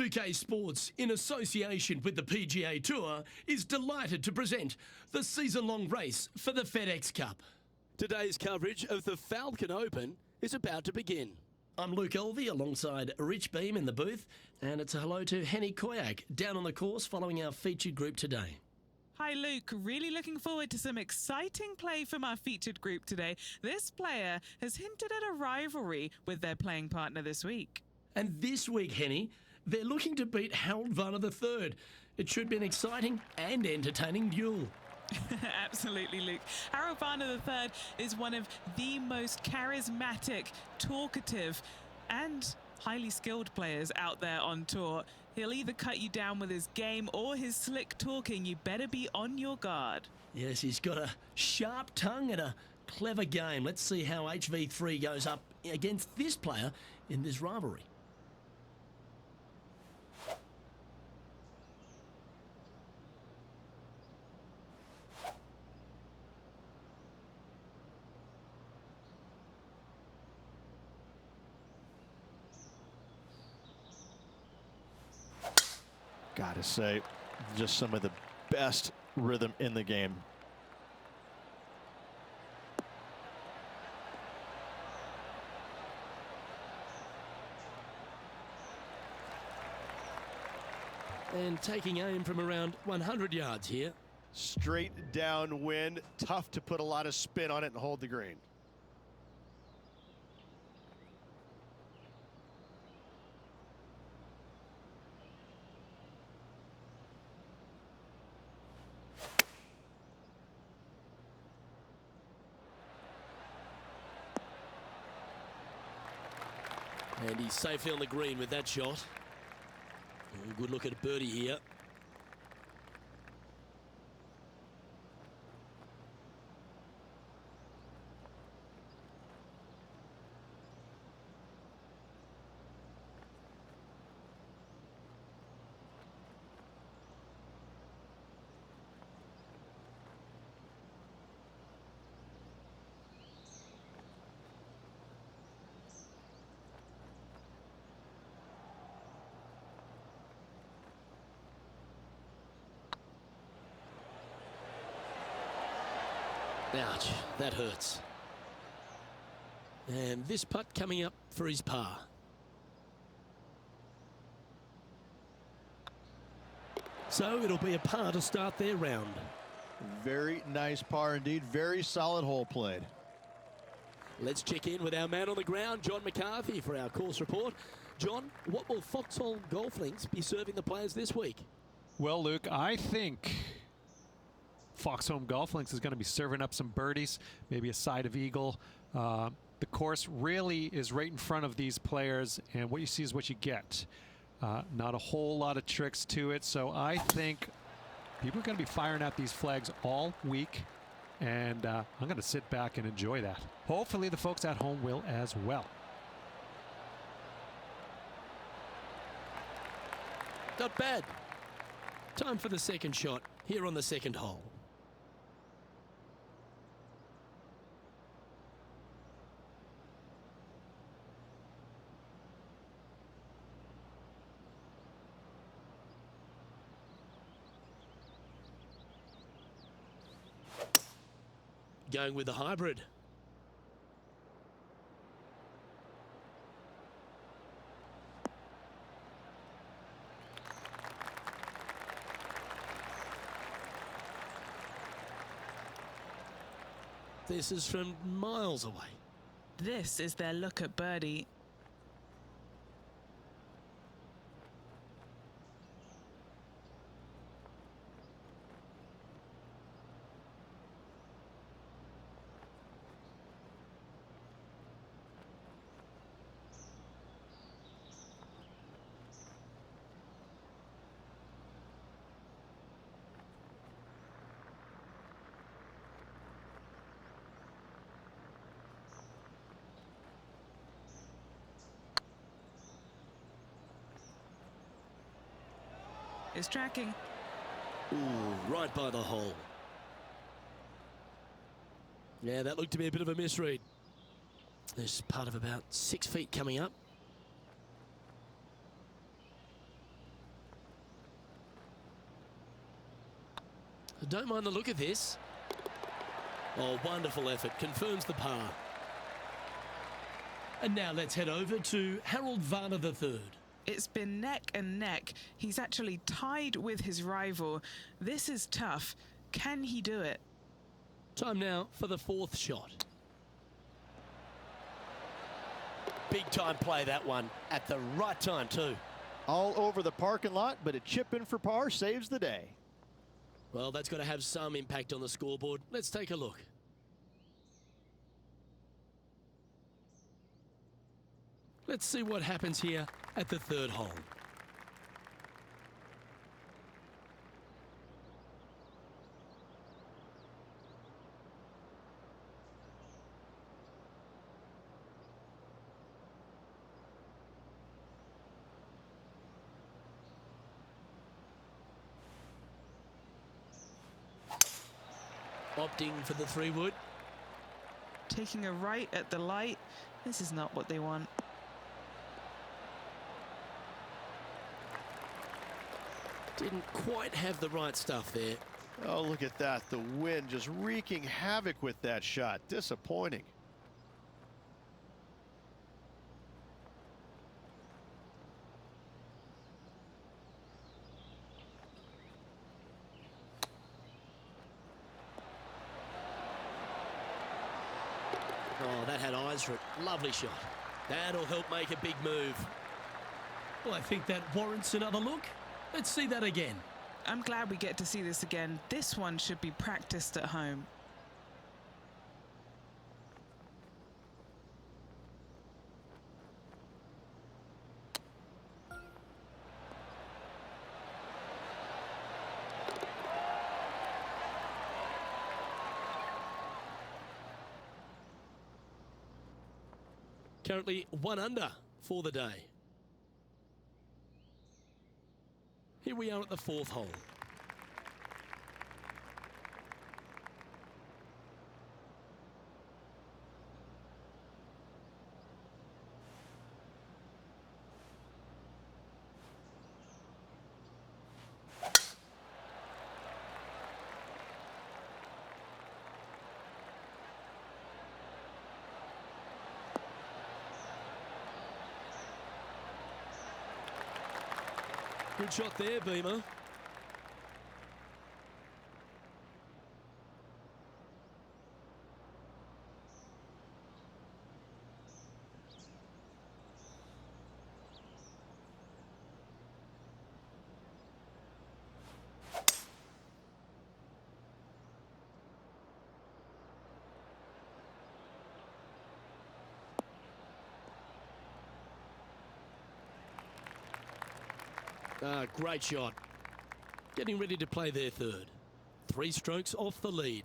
2K Sports, in association with the PGA Tour, is delighted to present the season-long race for the FedEx Cup. Today's coverage of the Falcon Open is about to begin. I'm Luke Elvey alongside Rich Beam in the booth, and it's a hello to Henny Koyak down on the course following our featured group today. Hi Luke, really looking forward to some exciting play from our featured group today. This player has hinted at a rivalry with their playing partner this week. And this week, Henny, they're looking to beat Harold Varner III. It should be an exciting and entertaining duel. Absolutely, Luke. Harold Varner III is one of the most charismatic, talkative, and highly skilled players out there on tour. He'll either cut you down with his game or his slick talking. You better be on your guard. Yes, he's got a sharp tongue and a clever game. Let's see how HV3 goes up against this player in this rivalry. Gotta say, just some of the best rhythm in the game. And taking aim from around 100 yards here. Straight downwind, tough to put a lot of spin on it and hold the green. And he's safely on the green with that shot. Good look at birdie here. Ouch, that hurts. And this putt coming up for his par. So it'll be a par to start their round. Very nice par indeed. Very solid hole played. Let's check in with our man on the ground, John McCarthy, for our course report. John, what will Foxholm Golf Links be serving the players this week? Well, Luke, I think Foxholm Golf Links is going to be serving up some birdies, maybe a side of eagle. The course really is right in front of these players, and what you see is what you get. Not a whole lot of tricks to it, so I think people are going to be firing out these flags all week, and I'm going to sit back and enjoy that. Hopefully the folks at home will as well. Not bad. Time for the second shot here on the second hole. Going with the hybrid. This is from miles away. This is their look at birdie. Is tracking. Ooh, right by the hole. Yeah, that looked to be a bit of a misread. There's part of about 6 feet coming up. Don't mind the look of this. Oh, wonderful effort. Confirms the par. And now let's head over to Harold Varner III. It's been neck and neck. He's actually tied with his rival. This is tough. Can he do it? Time now for the fourth shot. Big time play, that one. At the right time too. All over the parking lot, but a chip in for par saves the day. Well, that's got to have some impact on the scoreboard. Let's take a look. Let's see what happens here at the third hole. Opting for the 3-wood. Taking a right at the light. This is not what they want. Didn't quite have the right stuff there. Oh, look at that. The wind just wreaking havoc with that shot. Disappointing. Oh, that had eyes for it. Lovely shot. That'll help make a big move. Well, I think that warrants another look. Let's see that again. I'm glad we get to see this again. This one should be practiced at home. Currently 1 under for the day. Here we are at the fourth hole. Good shot there, Beamer. Great shot. Getting ready to play their third. 3 strokes off the lead.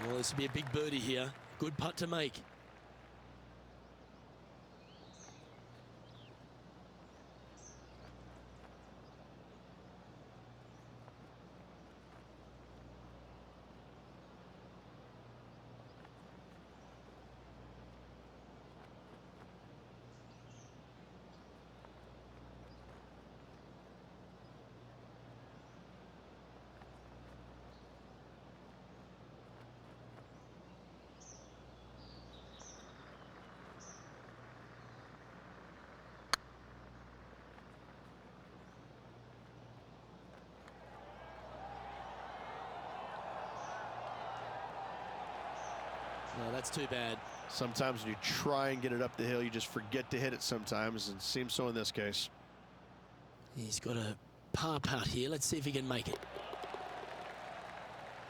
Well, this will be a big birdie here. Good putt to make. No, that's too bad. Sometimes when you try and get it up the hill, you just forget to hit it sometimes, and it seems so in this case. He's got a par putt here. Let's see if he can make it.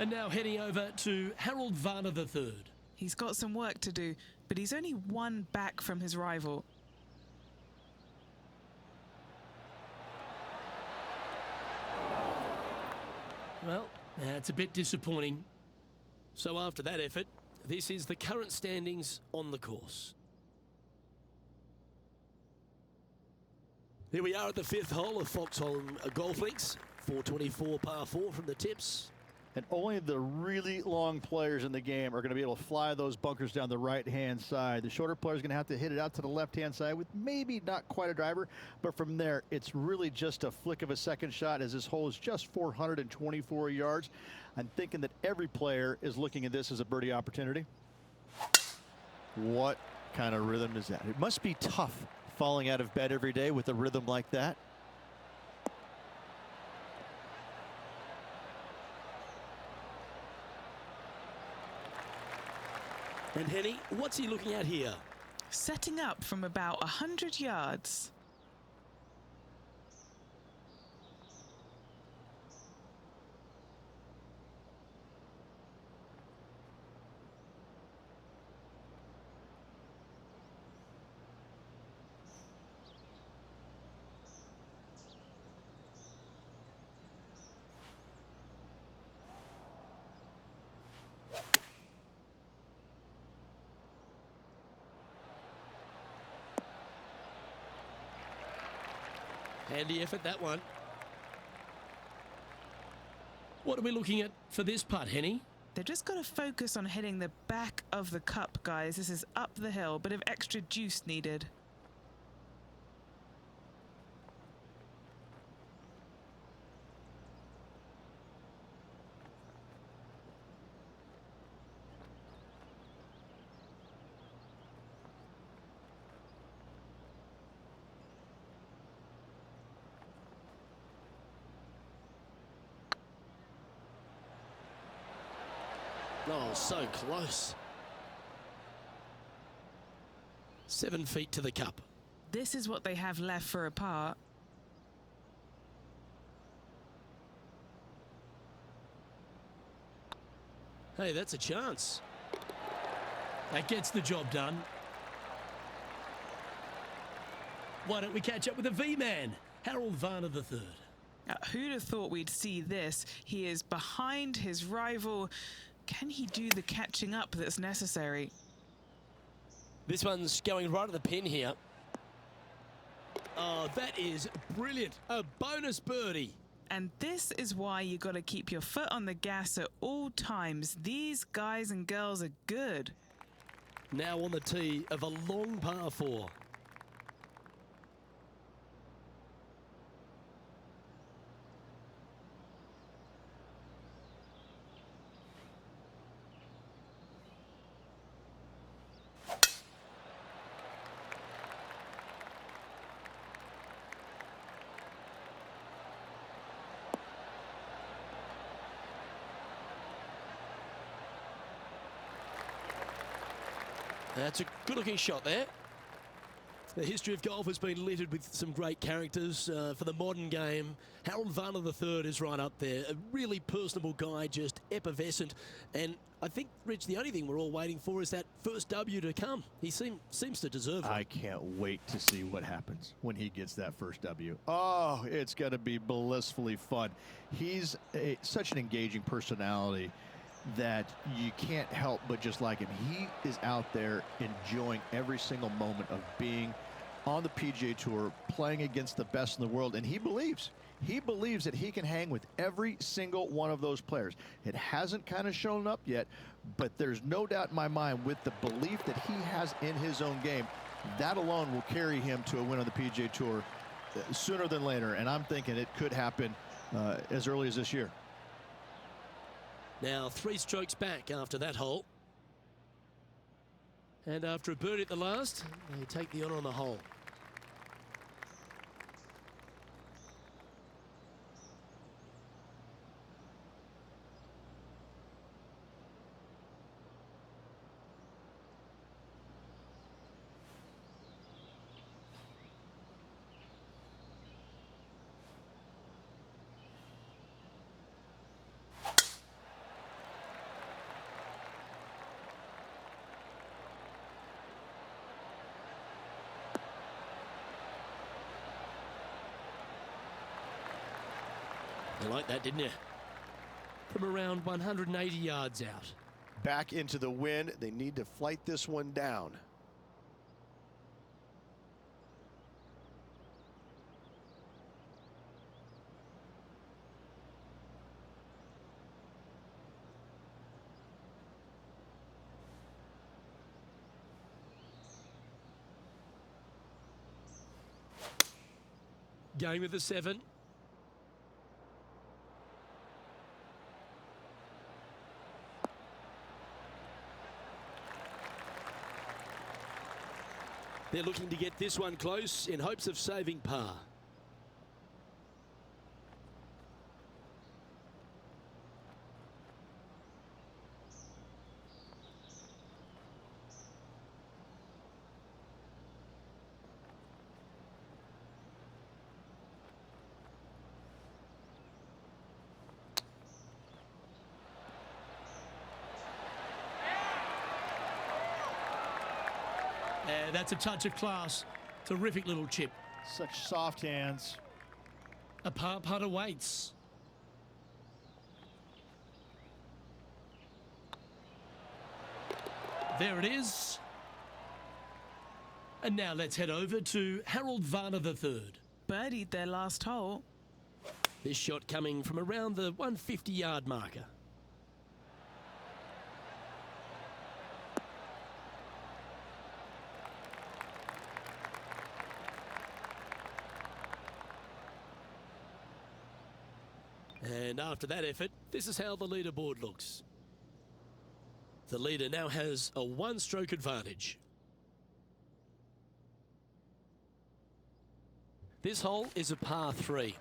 And now heading over to Harold Varner III. He's got some work to do, but he's only 1 back from his rival. Well, that's a bit disappointing. So after that effort, This is the current standings on the course. Here we are at the 5th hole of Foxholm Golf Links. 424 par 4 from the tips. And only the really long players in the game are going to be able to fly those bunkers down the right-hand side. The shorter players are going to have to hit it out to the left-hand side with maybe not quite a driver, but from there, it's really just a flick of a second shot, as this hole is just 424 yards. I'm thinking that every player is looking at this as a birdie opportunity. What kind of rhythm is that? It must be tough falling out of bed every day with a rhythm like that. And Henny, what's he looking at here? Setting up from about 100 yards. Handy effort, that one. What are we looking at for this putt, Henny? They've just got to focus on hitting the back of the cup, guys. This is up the hill, bit of extra juice needed. Oh, so close. 7 feet to the cup. This is what they have left for a par. Hey, that's a chance. That gets the job done. Why don't we catch up with the V-Man, Harold Varner III? Who'd have thought we'd see this? He is behind his rival. Can he do the catching up that's necessary? This one's going right at the pin here. Oh, that is brilliant. A bonus birdie. And this is why you got to keep your foot on the gas at all times. These guys and girls are good. Now on the tee of a long par 4. That's a good-looking shot there. The history of golf has been littered with some great characters for the modern game. Harold Varner III is right up there. A really personable guy, just effervescent. And I think, Rich, the only thing we're all waiting for is that first W to come. He seems to deserve it. I can't wait to see what happens when he gets that first W. Oh, it's going to be blissfully fun. He's such an engaging personality that you can't help but just like him. He is out there enjoying every single moment of being on the PGA Tour, playing against the best in the world, and he believes that he can hang with every single one of those players. It hasn't kind of shown up yet, but there's no doubt in my mind, with the belief that he has in his own game, that alone will carry him to a win on the PGA Tour sooner than later, and I'm thinking it could happen as early as this year. Now 3 strokes back after that hole. And after a birdie at the last, they take the honour on the hole. You like that, didn't you? From around 180 yards out. back into the wind. They need to flight this one down. Game of the 7. They're looking to get this one close in hopes of saving par. That's a touch of class. Terrific little chip. Such soft hands. A par putt awaits. There it is. And now let's head over to Harold Varner III. Birdied their last hole. This shot coming from around the 150-yard marker. And after that effort, this is how the leaderboard looks. The leader now has a one-stroke advantage. This hole is a par 3.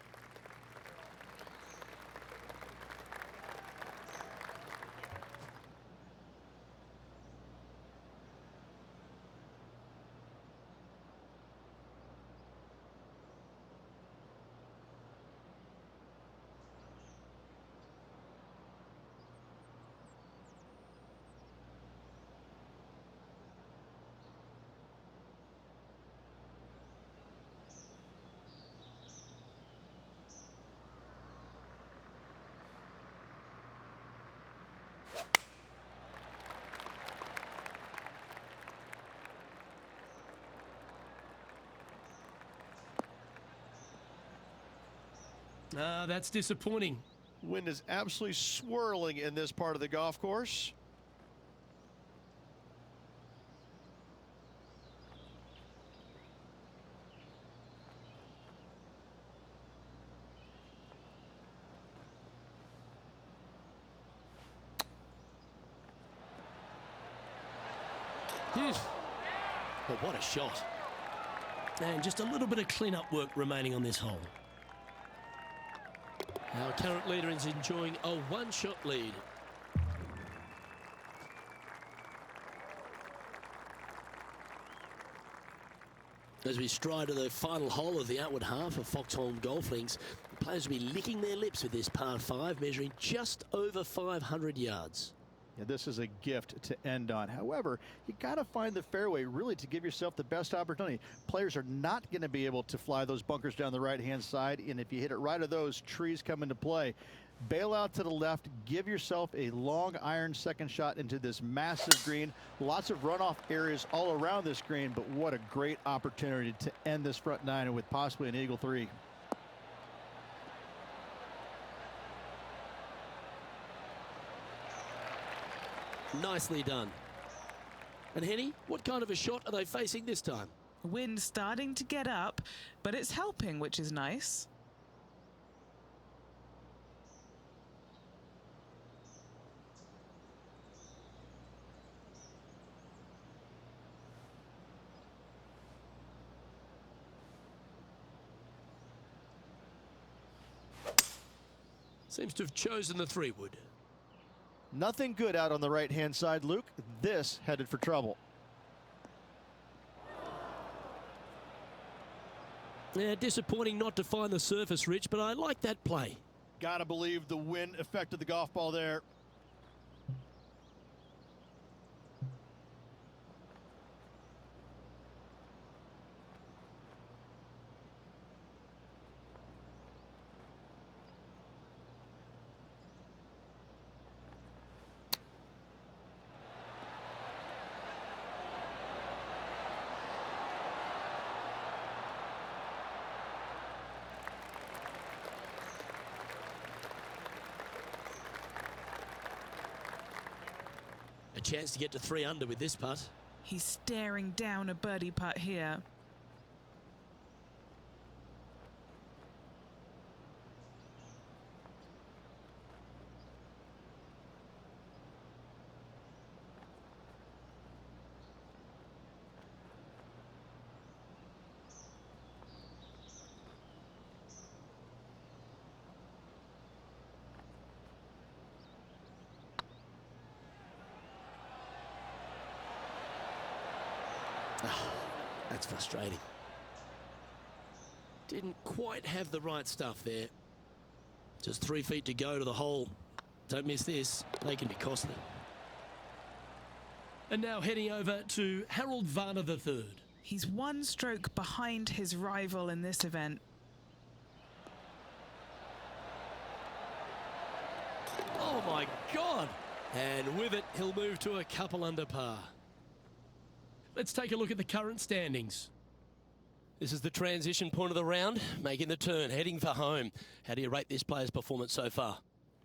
That's disappointing. Wind is absolutely swirling in this part of the golf course. But what a shot. And just a little bit of clean-up work remaining on this hole. Our current leader is enjoying a one-shot lead. As we stride to the final hole of the outward half of Foxholm Golf Links, the players will be licking their lips with this par 5, measuring just over 500 yards. Yeah, this is a gift to end on. However, you got to find the fairway really to give yourself the best opportunity. Players are not going to be able to fly those bunkers down the right-hand side, and if you hit it right of those, trees come into play. Bail out to the left, give yourself a long iron second shot into this massive green. Lots of runoff areas all around this green, but what a great opportunity to end this front nine with possibly an eagle 3. Nicely done. And Henny, what kind of a shot are they facing this time? Wind starting to get up, but it's helping, which is nice. Seems to have chosen the 3-wood. Nothing good out on the right-hand side, Luke. This headed for trouble. Yeah, disappointing not to find the surface, Rich, but I like that play. Gotta believe the wind affected the golf ball there. A chance to get to 3 under with this putt. He's staring down a birdie putt here. Oh, that's frustrating. Didn't quite have the right stuff there. Just 3 feet to go to the hole. Don't miss this. They can be costly. And now heading over to Harold Varner III. He's 1 stroke behind his rival in this event. Oh my God! And with it, he'll move to a couple under par. Let's take a look at the current standings. This is the transition point of the round, making the turn, heading for home. How do you rate this player's performance so far?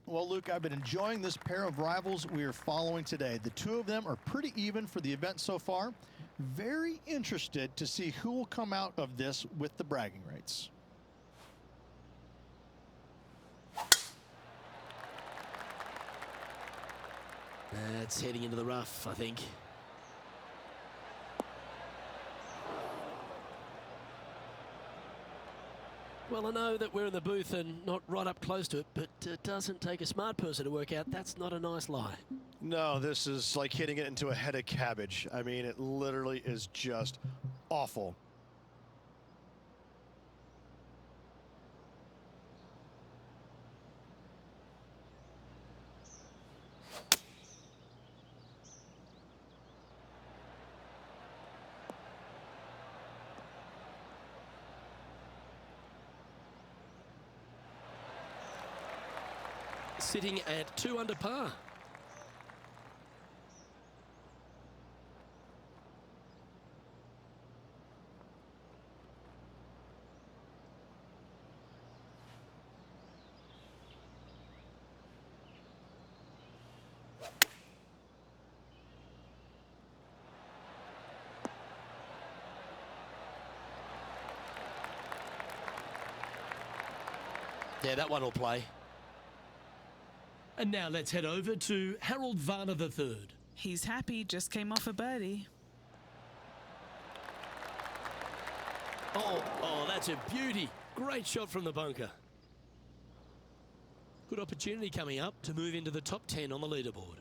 Well, Luke, I've been enjoying this pair of rivals we are following today. The 2 of them are pretty even for the event so far. Very interested to see who will come out of this with the bragging rights. That's heading into the rough, I think. Well, I know that we're in the booth and not right up close to it, but it doesn't take a smart person to work out that's not a nice lie. No, this is like hitting it into a head of cabbage. I mean, it literally is just awful. Sitting at 2 under par. Yeah, that one will play. And now let's head over to Harold Varner III. He's happy, just came off a birdie. Oh, that's a beauty. Great shot from the bunker. Good opportunity coming up to move into the top 10 on the leaderboard.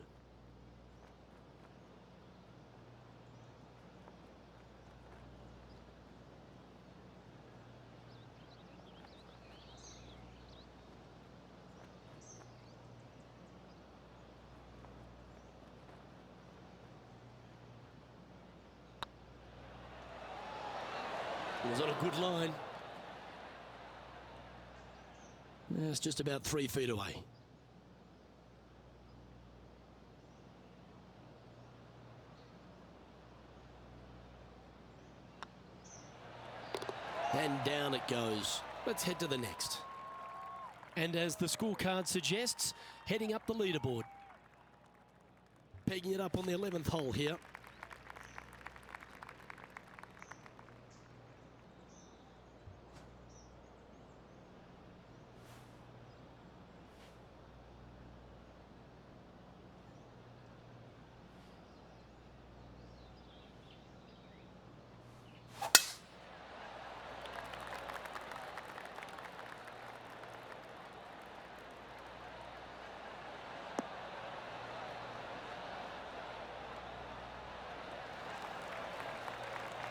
It was on a good line. It's just about 3 feet away. And down it goes. Let's head to the next. And as the scorecard suggests, heading up the leaderboard. Pegging it up on the 11th hole here.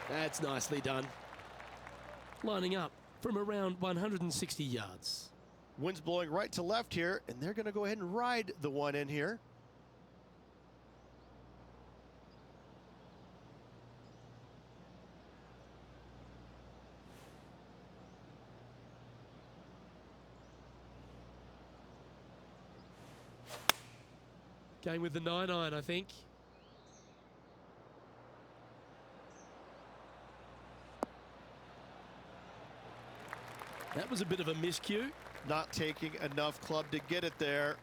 That's nicely done. Lining up from around 160 yards. Wind's blowing right to left here, and they're going to go ahead and ride the one in here. Going with the 9-iron, I think. That was a bit of a miscue. Not taking enough club to get it there.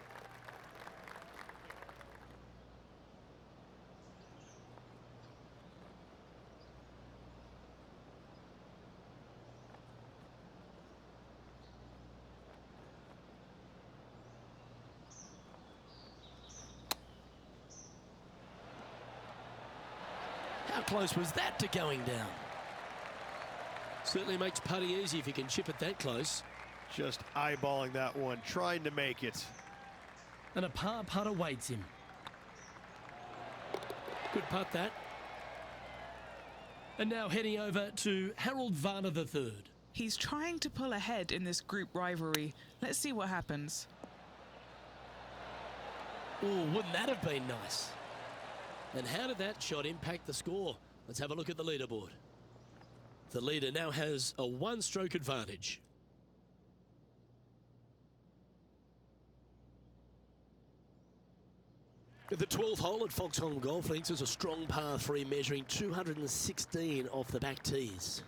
close was that to going down? Certainly makes putting easy if you can chip it that close. Just eyeballing that one, trying to make it. And a par putt awaits him. Good putt that. And now heading over to Harold Varner III. He's trying to pull ahead in this group rivalry. Let's see what happens. Oh, wouldn't that have been nice? And how did that shot impact the score? Let's have a look at the leaderboard. The leader now has a one-stroke advantage. The 12th hole at Foxholm Golf Links is a strong par 3 measuring 216 off the back tees.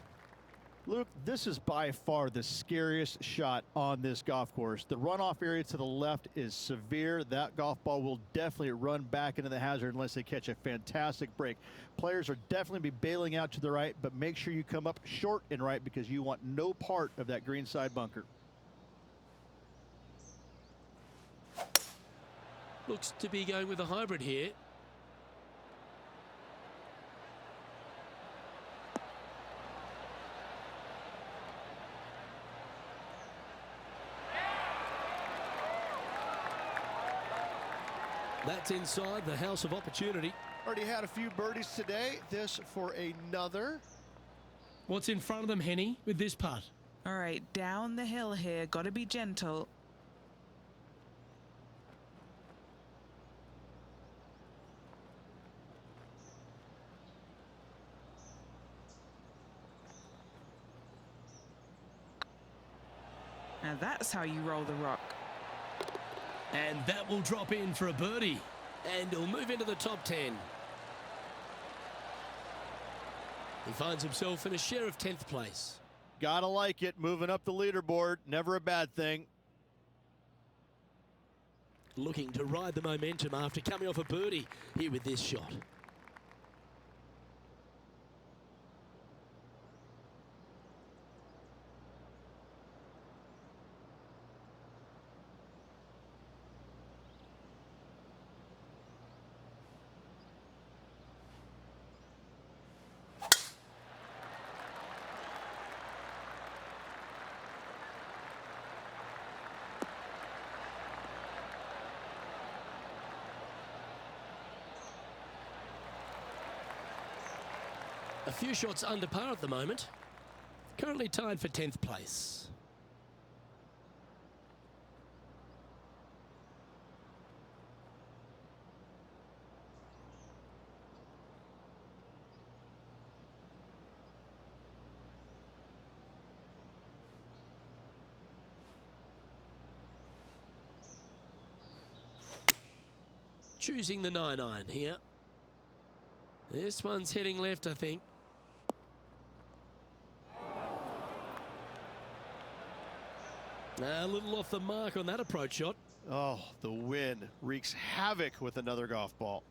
Luke, this is by far the scariest shot on this golf course. The runoff area to the left is severe. That golf ball will definitely run back into the hazard unless they catch a fantastic break. Players are definitely be bailing out to the right, but make sure you come up short and right because you want no part of that greenside bunker. Looks to be going with a hybrid here. That's inside the house of opportunity. Already had a few birdies today. This for another. What's in front of them, Henny, with this putt? All right, down the hill here. Got to be gentle. Now that's how you roll the rock. And that will drop in for a birdie. And he'll move into the top 10. He finds himself in a share of 10th place. Gotta like it. Moving up the leaderboard. Never a bad thing. Looking to ride the momentum after coming off a birdie here with this shot. A few shots under par at the moment. Currently tied for 10th place. Choosing the 9-iron here. This one's heading left, I think. A little off the mark on that approach shot. Oh, the wind wreaks havoc with another golf ball.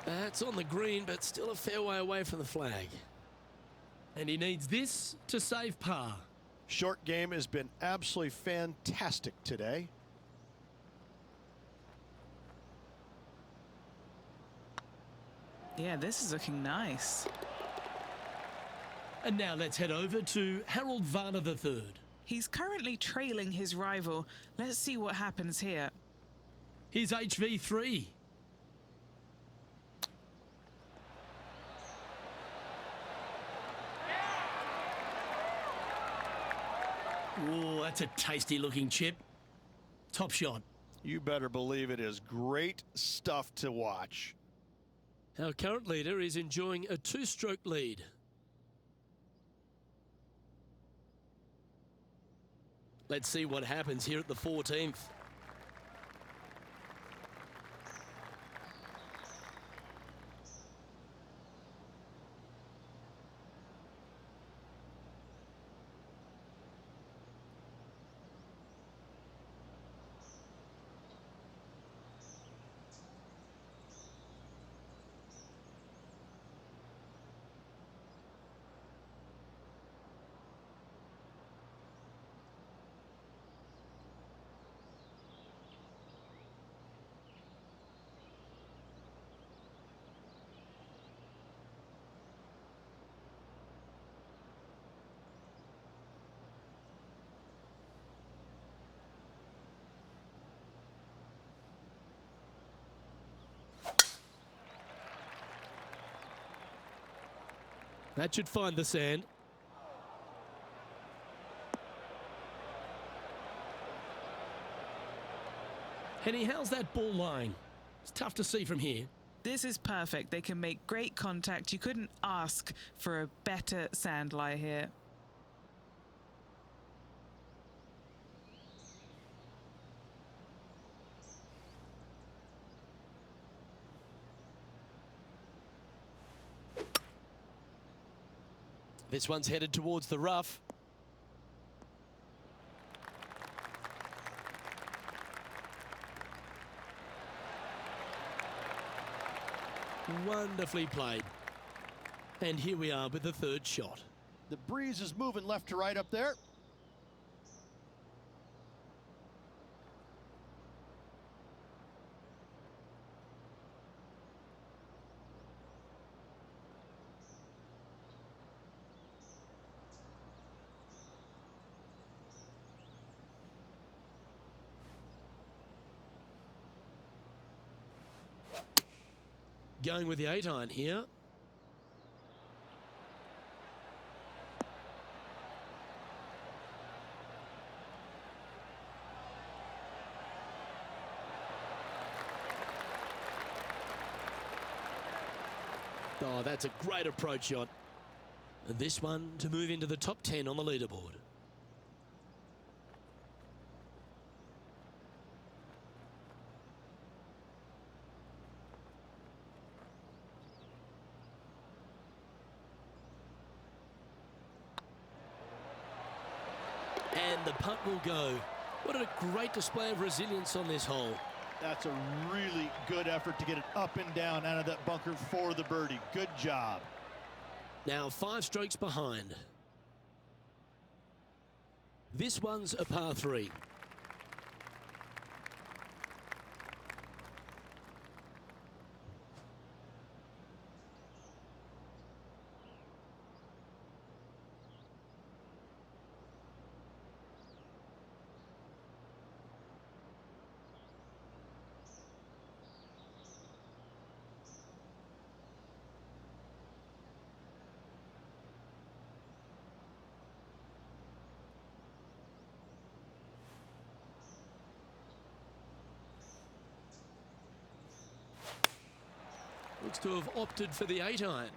That's on the green, but still a fair way away from the flag. And he needs this to save par. Short game has been absolutely fantastic today. Yeah, this is looking nice. And now let's head over to Harold Varner III. He's currently trailing his rival. Let's see what happens here. Here's HV3. Oh, that's a tasty looking chip. Top shot. You better believe it is great stuff to watch. Our current leader is enjoying a 2-stroke lead. Let's see what happens here at the 14th. That should find the sand. Henny, how's that ball lying? It's tough to see from here. This is perfect. They can make great contact. You couldn't ask for a better sand lie here. This one's headed towards the rough. Wonderfully played. And here we are with the third shot. The breeze is moving left to right up there. Going with the 8-iron here. Oh, that's a great approach shot. And this one to move into the top 10 on the leaderboard. And the putt will go. What a great display of resilience on this hole. That's a really good effort to get it up and down out of that bunker for the birdie. Good job. Now 5 strokes behind. This one's a par 3. Looks to have opted for the 8-iron.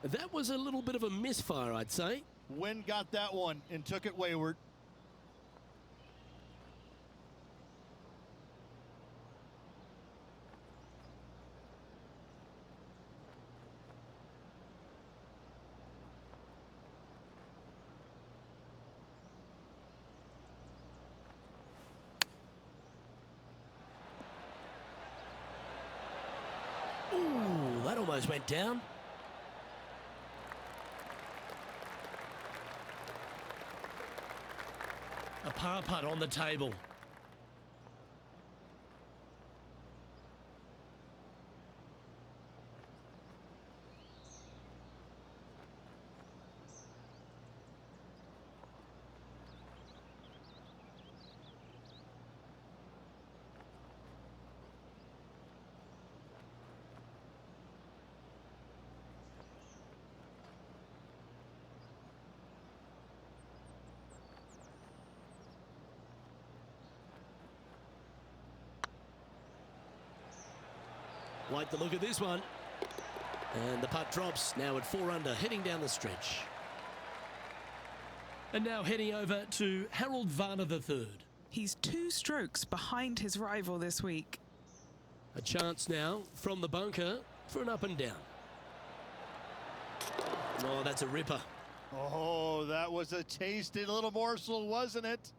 That was a little bit of a misfire, I'd say. Wind got that one and took it wayward. Ooh, that almost went down. A par putt on the table. Like the look of this one. And the putt drops, now at 4 under, heading down the stretch. And now heading over to Harold Varner III. He's 2 strokes behind his rival this week. A chance now from the bunker for an up and down. Oh, that's a ripper. Oh, that was a tasty little morsel, wasn't it?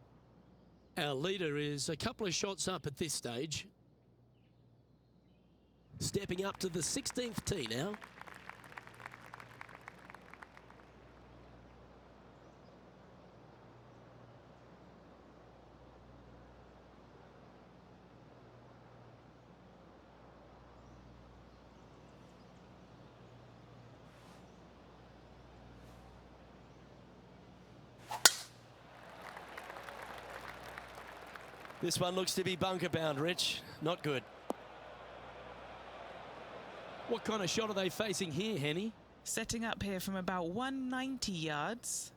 Our leader is a couple of shots up at this stage. Stepping up to the 16th tee now. This one looks to be bunker bound, Rich. Not good. What kind of shot are they facing here, Henny? Setting up here from about 190 yards.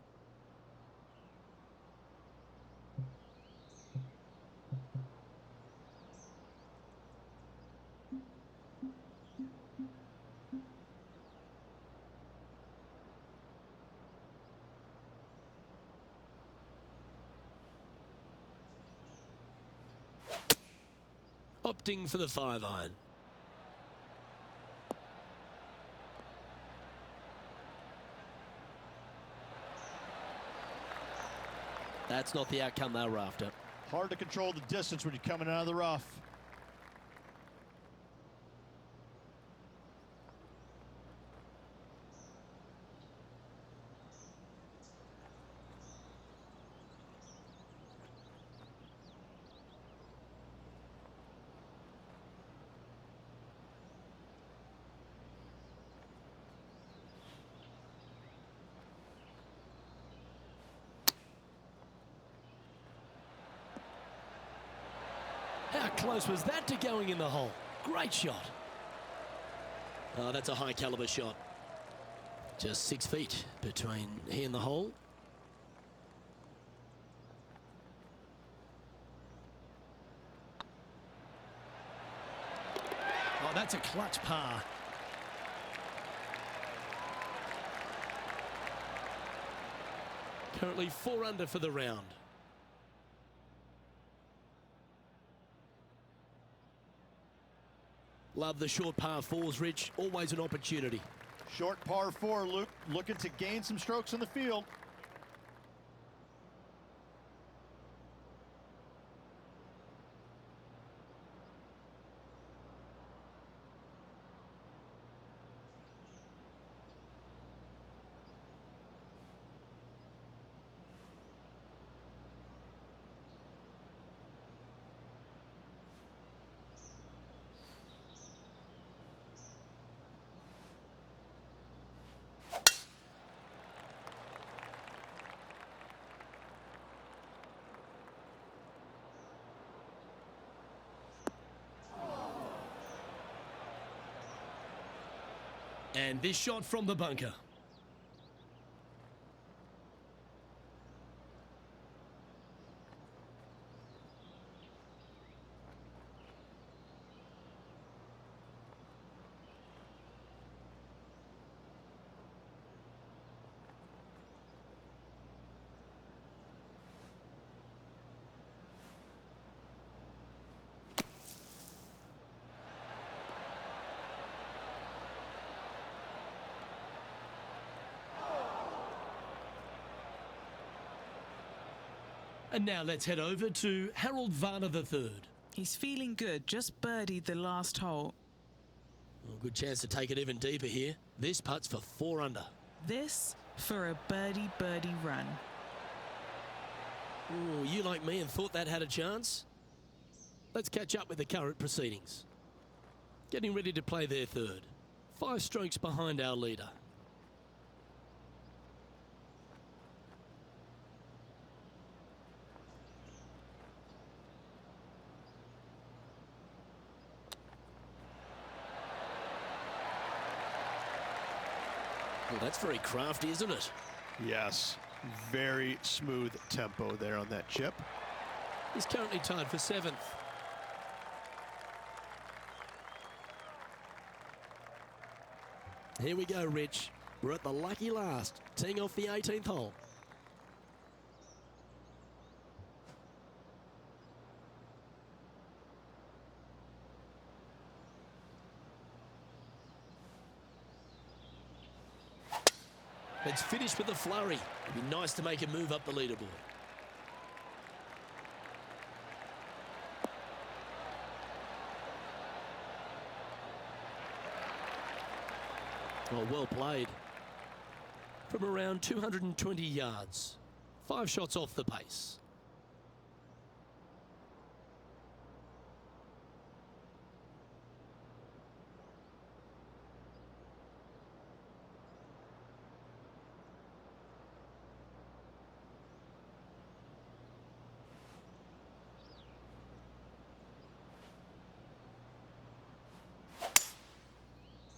Opting for the 5-iron. That's not the outcome they were after. Hard to control the distance when you're coming out of the rough. How close was that to going in the hole? Great shot. Oh, that's a high caliber shot. Just 6 feet between he and the hole. Oh, that's a clutch par. Currently 4 under for the round. Love the short par 4s, Rich. Always an opportunity. Short par 4, Luke, looking to gain some strokes in the field. And this shot from the bunker. And now let's head over to Harold Varner III. He's feeling good, just birdied the last hole. Well, good chance to take it even deeper here. This putt's for 4 under. This for a birdie run. Ooh, you like me and thought that had a chance? Let's catch up with the current proceedings. Getting ready to play their third. 5 strokes behind our leader. Well, that's very crafty, isn't it? Yes, very smooth tempo there on that chip. He's currently tied for 7th. Here we go, Rich. We're at the lucky last, teeing off the 18th hole. It's finished with a flurry. It'd be nice to make a move up the leaderboard. Well played. From around 220 yards. 5 shots off the pace.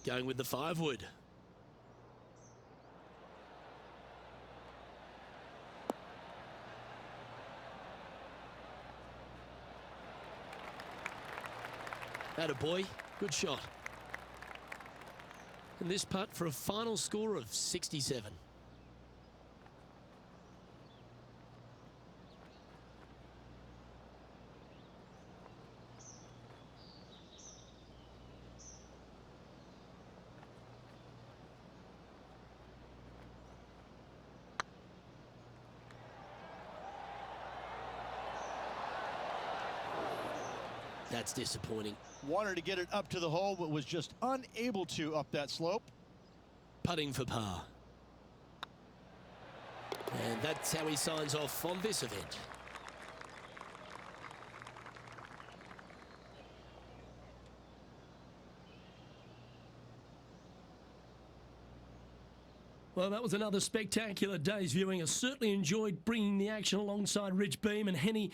Going with the 5-wood. aDoB, good shot. And this putt for a final score of 67. That's disappointing. Wanted to get it up to the hole, but was just unable to up that slope. Putting for par. And that's how he signs off on this event. Well, that was another spectacular day's viewing. I certainly enjoyed bringing the action alongside Rich Beem. And Henny,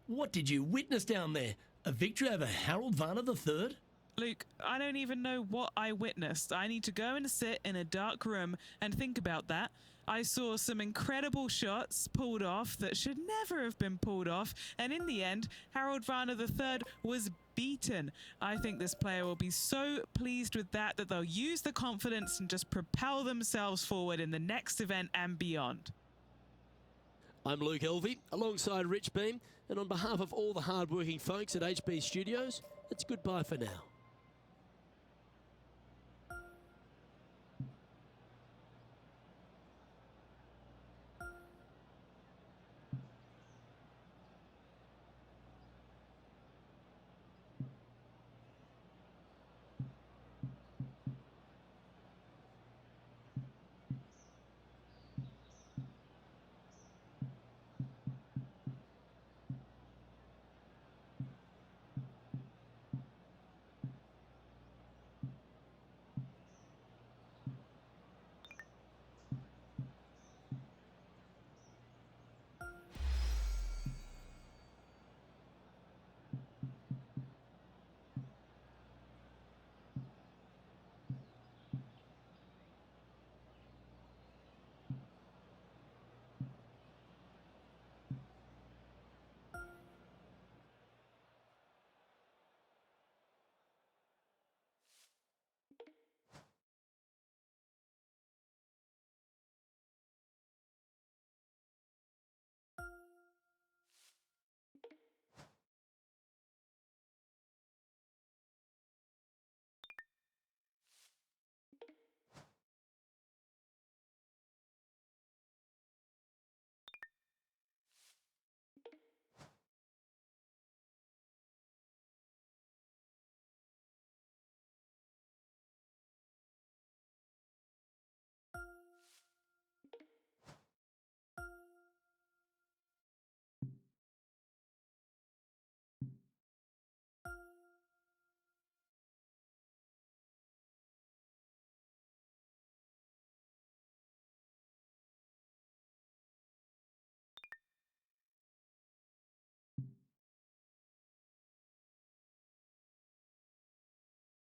what did you witness down there? A victory over Harold Varner III? Luke, I don't even know what I witnessed. I need to go and sit in a dark room and think about that. I saw some incredible shots pulled off that should never have been pulled off. And in the end, Harold Varner III was beaten. I think this player will be so pleased with that they'll use the confidence and just propel themselves forward in the next event and beyond. I'm Luke Elvey, alongside Rich Beem, and on behalf of all the hard-working folks at HB Studios, it's goodbye for now.